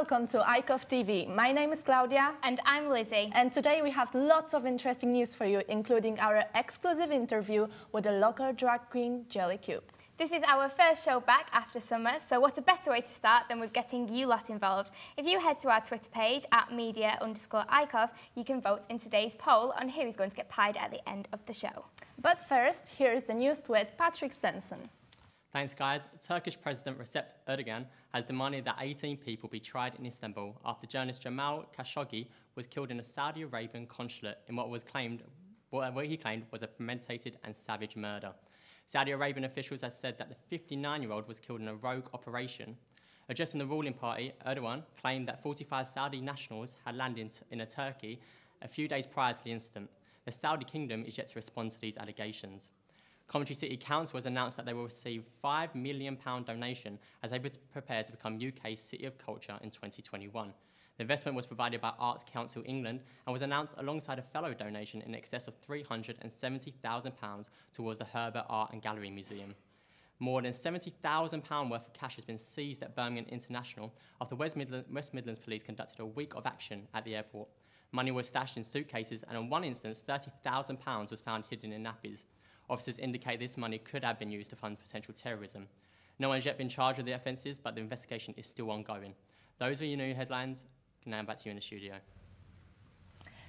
welcome to iCOVTV. My name is Claudia. And I'm Lizzie. And today we have lots of interesting news for you, including our exclusive interview with the local drag queen, Jelly Cube. This is our first show back after summer, so what a better way to start than with getting you lot involved. If you head to our Twitter page, @media_iCOV, you can vote in today's poll on who is going to get pied at the end of the show. But first, here is the news with Patrick Stenson. Thanks, guys. Turkish President Recep Erdogan has demanded that 18 people be tried in Istanbul after journalist Jamal Khashoggi was killed in a Saudi Arabian consulate in what he claimed was a premeditated and savage murder. Saudi Arabian officials have said that the 59-year-old was killed in a rogue operation. Addressing the ruling party, Erdogan claimed that 45 Saudi nationals had landed in Turkey a few days prior to the incident. The Saudi kingdom is yet to respond to these allegations. Coventry City Council has announced that they will receive £5 million donation as they prepare to become UK's City of Culture in 2021. The investment was provided by Arts Council England and was announced alongside a fellow donation in excess of £370,000 towards the Herbert Art and Gallery Museum. More than £70,000 worth of cash has been seized at Birmingham International after West Midlands Police conducted a week of action at the airport. Money was stashed in suitcases, and in one instance, £30,000 was found hidden in nappies. Officers indicate this money could have been used to fund potential terrorism. No one has yet been charged with the offences, but the investigation is still ongoing. Those were your new headlines. Now back to you in the studio.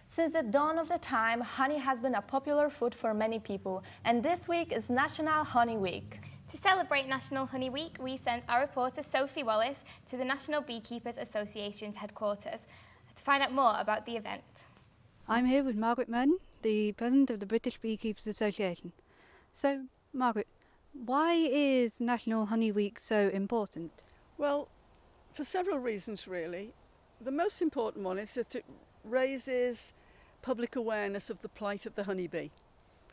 Since the dawn of the time, honey has been a popular food for many people, and this week is National Honey Week. To celebrate National Honey Week, we sent our reporter Sophie Wallace to the National Beekeepers Association's headquarters to find out more about the event. I'm here with Margaret Murden, the President of the British Beekeepers Association. So, Margaret, why is National Honey Week so important? Well, for several reasons really. The most important one is that it raises public awareness of the plight of the honeybee.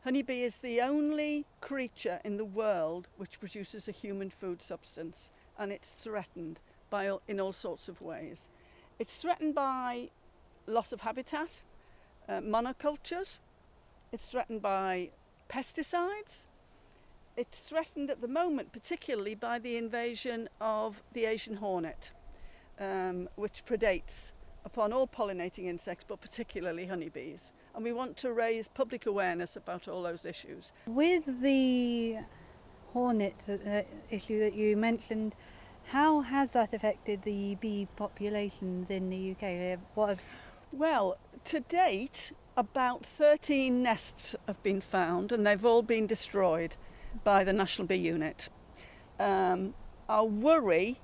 Honeybee is the only creature in the world which produces a human food substance, and it's threatened in all sorts of ways. It's threatened by loss of habitat, monocultures, it's threatened by pesticides, it's threatened at the moment particularly by the invasion of the Asian hornet, which predates upon all pollinating insects, but particularly honeybees. And we want to raise public awareness about all those issues. With the hornet issue that you mentioned, how has that affected the bee populations in the UK? Well, to date, about 13 nests have been found, and they've all been destroyed by the National Bee Unit. Our worry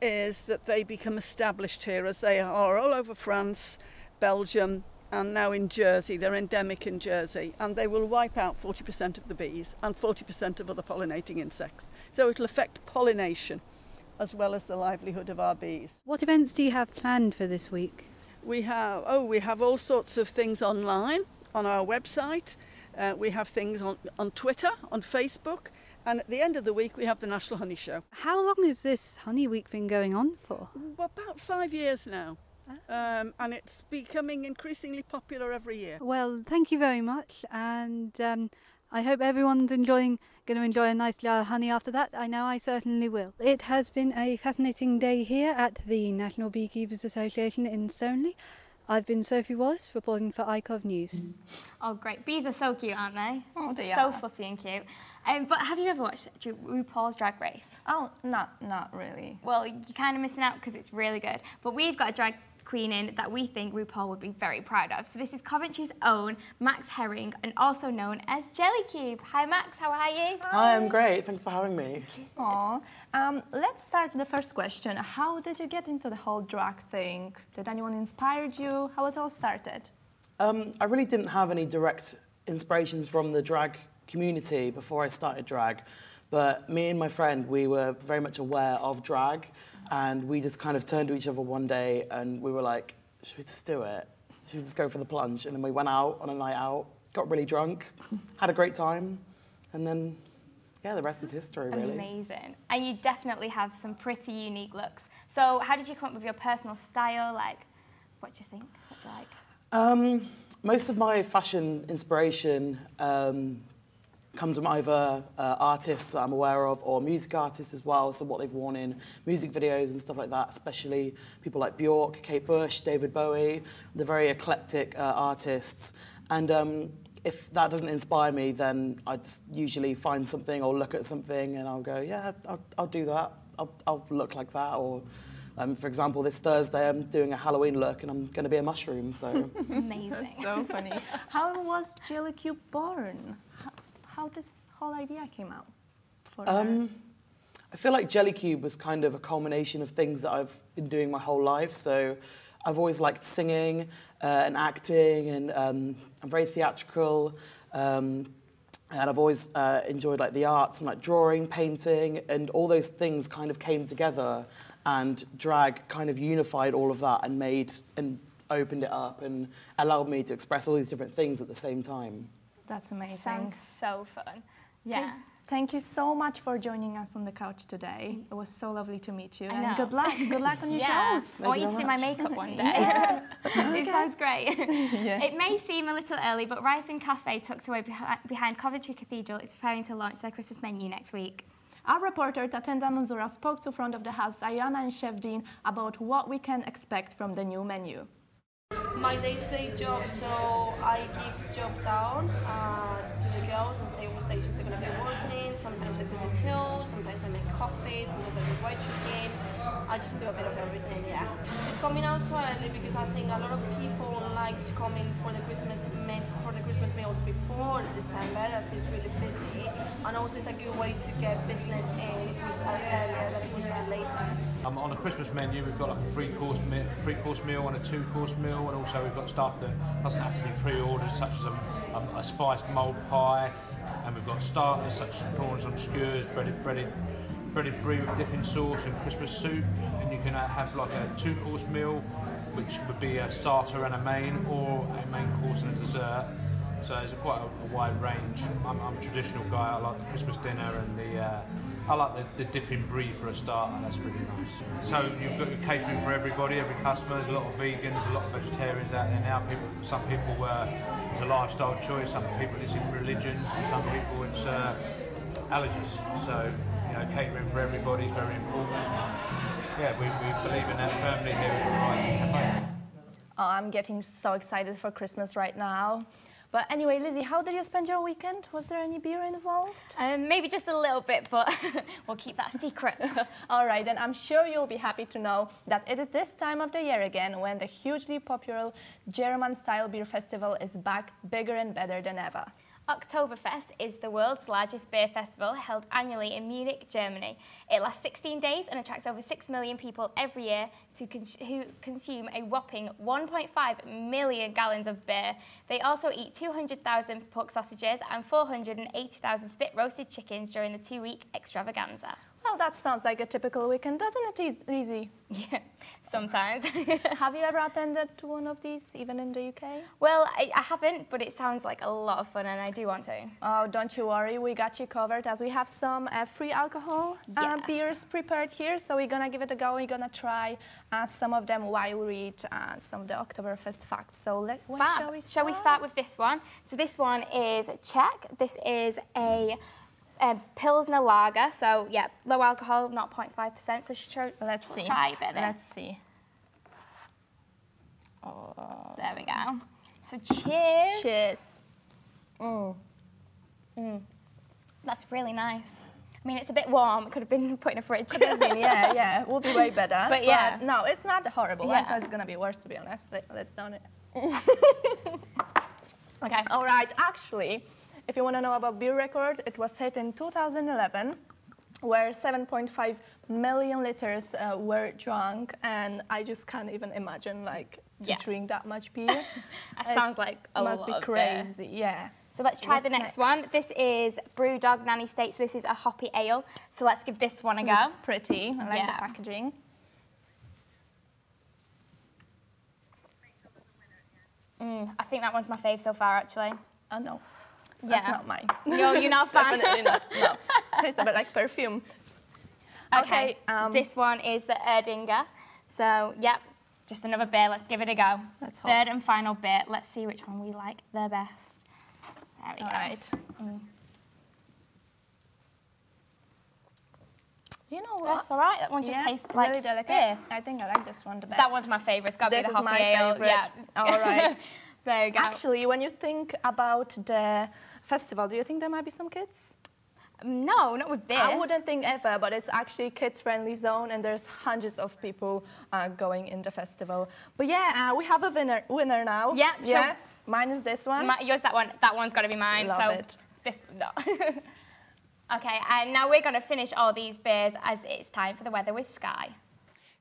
is that they become established here, as they are all over France, Belgium, and now in Jersey. They're endemic in Jersey, and they will wipe out 40% of the bees and 40% of other pollinating insects. So it'll affect pollination as well as the livelihood of our bees. What events do you have planned for this week? We have all sorts of things online on our website. We have things on Twitter, on Facebook. And at the end of the week, we have the National Honey Show. How long has this Honey Week been going on for? Well, about 5 years now. And it's becoming increasingly popular every year. Well, thank you very much. And I hope everyone's going to enjoy a nice jar of honey after that. I know I certainly will. It has been a fascinating day here at the National Beekeepers Association in Stoneleigh. I've been Sophie Wallace, reporting for iCOV News. Oh, great. Bees are so cute, aren't they? Oh, they so are. fluffy and cute. But have you ever watched RuPaul's Drag Race? Oh, not really. Well, you're kind of missing out because it's really good. But we've got a drag queen in that we think RuPaul would be very proud of. So this is Coventry's own Max Herring, and also known as Jelly Cube. Hi, Max. How are you? Hi, I'm great. Thanks for having me. Aww. Let's start with the first question. How did you get into the whole drag thing? Did anyone inspire you? How it all started? I really didn't have any direct inspirations from the drag community before I started drag, but me and my friend, we were very much aware of drag, and we just kind of turned to each other one day and we were like, should we just do it? Should we just go for the plunge? And then we went out on a night out, got really drunk, had a great time, and then, yeah, the rest is history, really. Amazing. And you definitely have some pretty unique looks. So how did you come up with your personal style? Like, what do you think? What do you like? Most of my fashion inspiration comes from either artists that I'm aware of or music artists as well, so what they've worn in music videos and stuff like that, especially people like Bjork, Kate Bush, David Bowie. They're very eclectic artists. And if that doesn't inspire me, then I just usually find something or look at something and I'll go, yeah, I'll do that. I'll look like that. Or, for example, this Thursday I'm doing a Halloween look and I'm going to be a mushroom. So Amazing. That's so funny. How was Jelly Cube born? How this whole idea came out for her? I feel like Jelly Cube was kind of a culmination of things that I've been doing my whole life. So I've always liked singing and acting, and I'm very theatrical. And I've always enjoyed like the arts and like drawing, painting, and all those things kind of came together, and drag kind of unified all of that and made and opened it up and allowed me to express all these different things at the same time. That's amazing. Sounds so fun. Yeah. Thank you so much for joining us on the couch today. It was so lovely to meet you. I know. And good luck. Good luck on your shows. I want you to do my makeup one day. It sounds great. Yeah. It may seem a little early, but Rising Cafe, tucked away behind Coventry Cathedral, is preparing to launch their Christmas menu next week. Our reporter Tatenda Munzura spoke to front of the house Ayana and Chef Dean about what we can expect from the new menu. My day-to-day job, so I give jobs out to the girls and say what stages they're going to be working in. Sometimes I do the till, sometimes I make coffee, sometimes I do waitressing. I just do a bit of everything, yeah. It's coming out so early because I think a lot of people like to come in for the Christmas meals before December, as it's really busy. And also it's a good way to get business in if we start earlier than if we start later. On a Christmas menu, we've got like a three-course meal and a two-course meal, and also we've got stuff that doesn't have to be pre-ordered, such as a spiced mulled pie, and we've got starters such as prawns on skewers, breaded brie with dipping sauce and Christmas soup, and you can have like a two-course meal, which would be a starter and a main, or a main course and a dessert. So it's quite a wide range. I'm a traditional guy. I like the Christmas dinner and I like the dipping brie for a start, and that's really nice. So you've got your catering for everybody, every customer. There's a lot of vegans, a lot of vegetarians out there now. Some people it's a lifestyle choice. Some people it's in religions, and some people it's allergies. So catering for everybody is very important. Yeah, we believe in that firmly here at the Rising Cafe. Oh, I'm getting so excited for Christmas right now. But anyway, Lizzie, how did you spend your weekend? Was there any beer involved? Maybe just a little bit, but we'll keep that secret. All right, and I'm sure you'll be happy to know that it is this time of the year again when the hugely popular German-style beer festival is back, bigger and better than ever. Oktoberfest is the world's largest beer festival held annually in Munich, Germany. It lasts 16 days and attracts over 6 million people every year who consume a whopping 1.5 million gallons of beer. They also eat 200,000 pork sausages and 480,000 spit-roasted chickens during the 2-week extravaganza. Well, that sounds like a typical weekend, doesn't it, Lizzie? Yeah, sometimes. Have you ever attended to one of these, even in the UK? Well, I haven't, but it sounds like a lot of fun and I do want to. Oh, don't you worry, we got you covered as we have some free alcohol beers prepared here, so we're gonna give it a go. We're gonna try some of them while we read some of the Oktoberfest facts. So shall we start with this one? So this one is Czech. This is a Pilsner lager, so yeah, low alcohol, not 0.5%. So let's see. Try it. Let's see. Oh, there we go. So cheers. Cheers. That's really nice. I mean, it's a bit warm. It could have been put in a fridge. Could have been, yeah. It would be way better. But yeah, no, it's not horrible. Yeah. I thought it's gonna be worse, to be honest. Let's down it. Okay. All right. Actually, if you want to know about beer record, it was hit in 2011, where 7.5 million liters were drunk, and I just can't even imagine to drink that much beer. That sounds like a lot. Must be crazy, yeah. So let's try What's the next one. This is Brewdog Nanny State. So this is a hoppy ale. So let's give this one a go. It's pretty. I like the packaging. I think that one's my fave so far, actually. Oh no. That's not mine. No, you're not a fan? Definitely not, no. Tastes a bit like perfume. Okay, this one is the Erdinger. So, yep, just another beer. Let's give it a go. Let's hope. Third and final bit. Let's see which one we like the best. There we go. All right. You know what? That's all right. That one just tastes like really delicate. beer. I think I like this one the best. That one's my favourite. It's got to be This the is my hoppy ale. favourite. Yeah. All right. There you go. Actually, when you think about the festival, do you think there might be some kids? No, not with beer. I wouldn't think ever, but it's actually kids-friendly zone, and there's hundreds of people going in the festival. But yeah, we have a winner now. Yeah, yeah. sure. Mine is this one. Yours, that one. That one's got to be mine. Love so it. This, no. Okay, and now we're going to finish all these beers as it's time for the weather with Sky.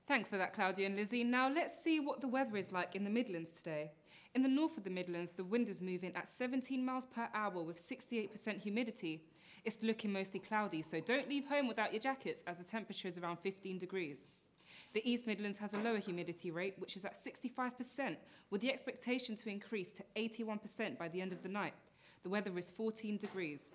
Thanks for that, Claudia and Lizzie. Now let's see what the weather is like in the Midlands today. In the north of the Midlands, the wind is moving at 17 miles per hour with 68% humidity. It's looking mostly cloudy, so don't leave home without your jackets as the temperature is around 15 degrees. The East Midlands has a lower humidity rate, which is at 65%, with the expectation to increase to 81% by the end of the night. The weather is 14 degrees.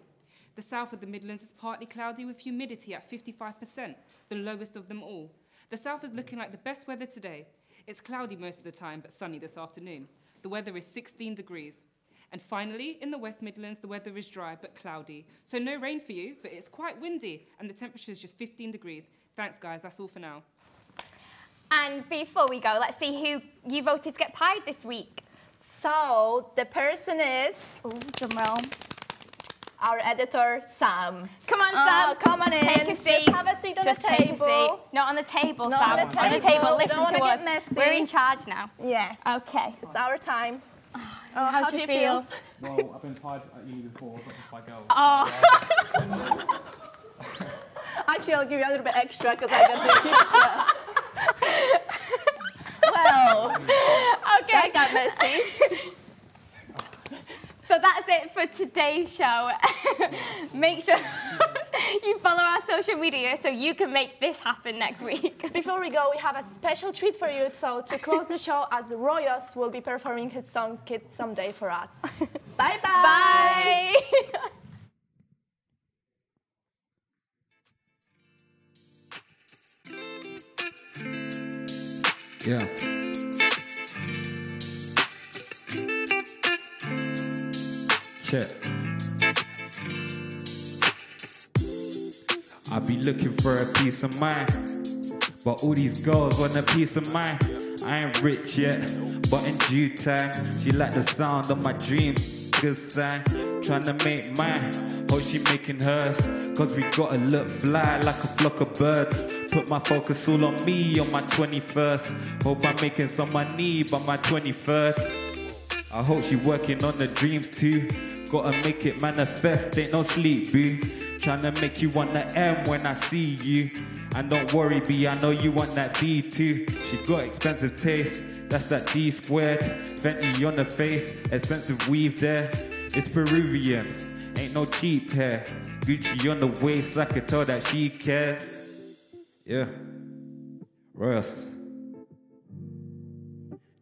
The south of the Midlands is partly cloudy with humidity at 55%, the lowest of them all. The south is looking like the best weather today. It's cloudy most of the time, but sunny this afternoon. The weather is 16 degrees. And finally, in the West Midlands, the weather is dry but cloudy. So no rain for you, but it's quite windy, and the temperature is just 15 degrees. Thanks, guys. That's all for now. And before we go, let's see who you voted to get pied this week. So the person is, Drum roll. our editor, Sam. Come on, Sam. Come on in. Take a seat. Just have a seat on Just the take a table. seat. Not on the table, Not Sam. on the table. Listen We don't to wanna us. get messy. We're in charge now. Yeah, Okay. it's our time. How do you feel? Well, I've been pied at uni before, not just by girls. Oh. Actually, I'll give you a little bit extra because I got the pizza. Well, Okay. that got messy. So that's it for today's show. Make sure you follow our social media so you can make this happen next week. Before we go, we have a special treat for you. So to close the show, as Royos will be performing his song "Kid Someday" for us. Bye bye. Bye. Yeah. Check. I be looking for a peace of mind, but all these girls want a peace of mind. I ain't rich yet, but in due time, she like the sound of my dreams. Good sign, tryna make mine. Hope she making hers, cause we gotta look fly like a flock of birds. Put my focus all on me on my 21st. Hope I'm making some money by my 23rd. I hope she working on the dreams too. Gotta make it manifest, ain't no sleep, boo. Tryna make you want the M when I see you. And don't worry, B, I know you want that D too. She got expensive taste, that's that D squared. Fenty on the face, expensive weave there. It's Peruvian, ain't no cheap hair. Gucci on the waist, I could tell that she cares. Yeah, Royals.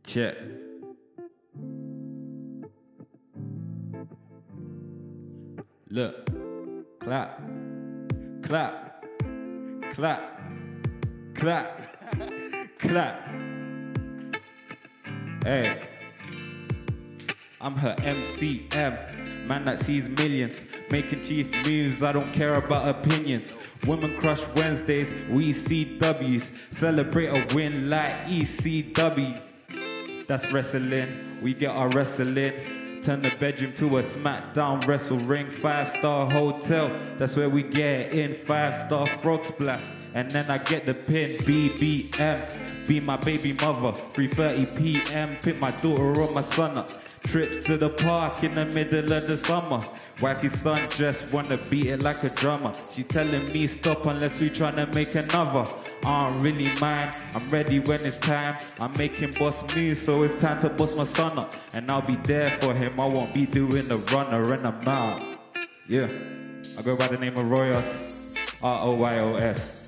Check. Look, clap, clap, clap, clap, clap. Hey, I'm her MCM, man that sees millions, making chief moves, I don't care about opinions. Women crush Wednesdays, we CWs, celebrate a win like ECW. That's wrestling, we get our wrestling. Turn the bedroom to a SmackDown wrestle ring. 5-star hotel, that's where we get in. 5-star frog splash, and then I get the pin. BBM, be my baby mother. 3:30 PM, pick my daughter or my son up. Trips to the park in the middle of the summer. Wifey sundress, wanna beat it like a drummer. She telling me stop unless we tryna make another. I don't really mind, I'm ready when it's time. I'm making boss moves, so it's time to boss my son up. And I'll be there for him, I won't be doing the runner and I'm out. Yeah, I go by the name of Royos, R-O-Y-O-S.